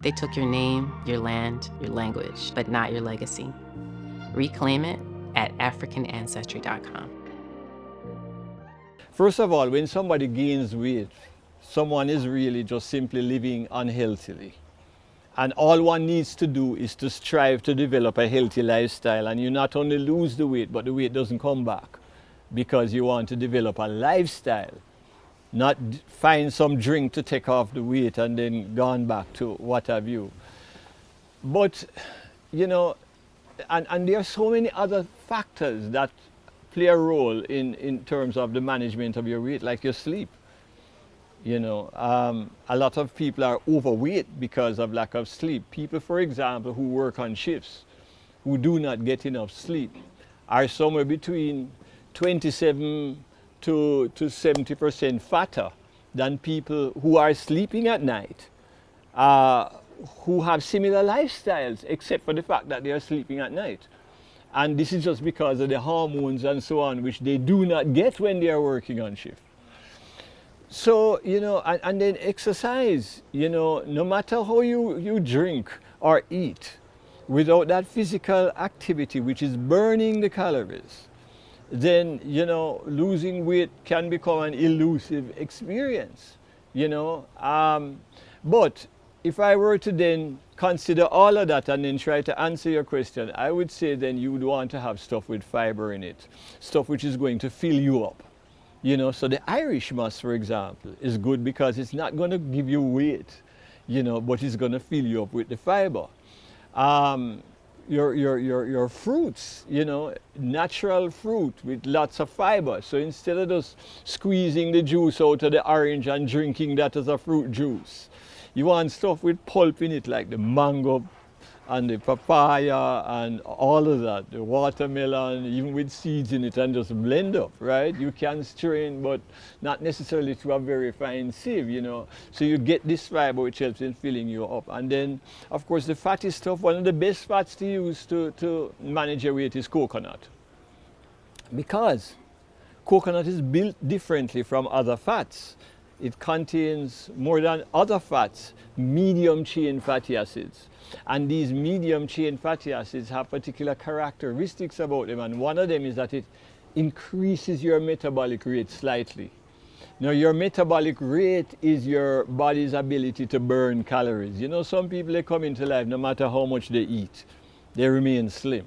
They took your name, your land, your language, but not your legacy. Reclaim it at AfricanAncestry.com. First of all, when somebody gains weight, someone is really just simply living unhealthily. And all one needs to do is to strive to develop a healthy lifestyle. And you not only lose the weight, but the weight doesn't come back because you want to develop a lifestyle, not find some drink to take off the weight and then gone back to what have you. But, you know, and there are so many other factors that play a role in terms of the management of your weight, like your sleep. You know, a lot of people are overweight because of lack of sleep. People, for example, who work on shifts, who do not get enough sleep, are somewhere between 27 to 70% fatter than people who are sleeping at night, who have similar lifestyles, except for the fact that they are sleeping at night. And this is just because of the hormones and so on, which they do not get when they are working on shift. So, you know, and then exercise, you know, no matter how you drink or eat, without that physical activity, which is burning the calories, then, you know, losing weight can become an elusive experience, you know. But if I were to then consider all of that and then try to answer your question, I would say then you would want to have stuff with fiber in it, stuff which is going to fill you up. You know, so the Irish moss, for example, is good because it's not going to give you weight, you know, but it's going to fill you up with the fiber. Your fruits, you know, natural fruit with lots of fiber. So instead of just squeezing the juice out of the orange and drinking that as a fruit juice, you want stuff with pulp in it, like the mango and the papaya and all of that, the watermelon, even with seeds in it, and just blend up, right? You can strain, but not necessarily to a very fine sieve, you know. So you get this fiber which helps in filling you up. And then, of course, the fatty stuff, one of the best fats to use to manage your weight is coconut. Because coconut is built differently from other fats. It contains more than other fats, medium chain fatty acids. And these medium chain fatty acids have particular characteristics about them. And one of them is that it increases your metabolic rate slightly. Now, your metabolic rate is your body's ability to burn calories. You know, some people, they come into life, no matter how much they eat, they remain slim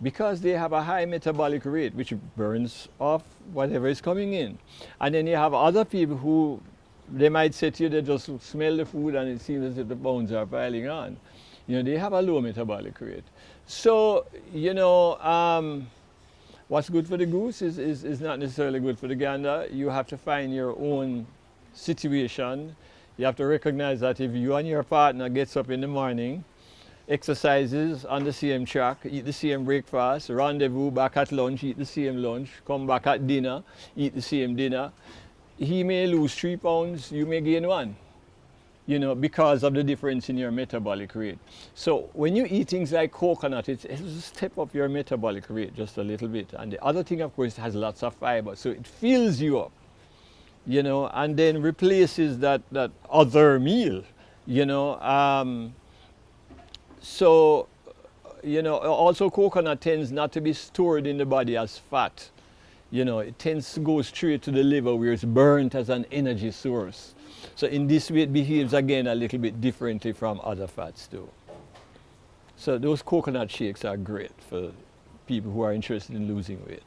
because they have a high metabolic rate, which burns off whatever is coming in. And then you have other people who, they might say to you, they just smell the food and it seems as if the bones are piling on. You know, they have a low metabolic rate. So, you know, what's good for the goose is not necessarily good for the gander. You have to find your own situation. You have to recognize that if you and your partner gets up in the morning, exercises on the same track, eat the same breakfast, rendezvous back at lunch, eat the same lunch, come back at dinner, eat the same dinner, he may lose 3 pounds, you may gain 1. You know, because of the difference in your metabolic rate. So when you eat things like coconut, it'll step up your metabolic rate just a little bit. And the other thing, of course, it has lots of fiber, so it fills you up, you know, and then replaces that other meal, you know. So, you know, also coconut tends not to be stored in the body as fat. You know, it tends to go straight to the liver where it's burnt as an energy source. So in this way, it behaves again a little bit differently from other fats too. So those coconut shakes are great for people who are interested in losing weight.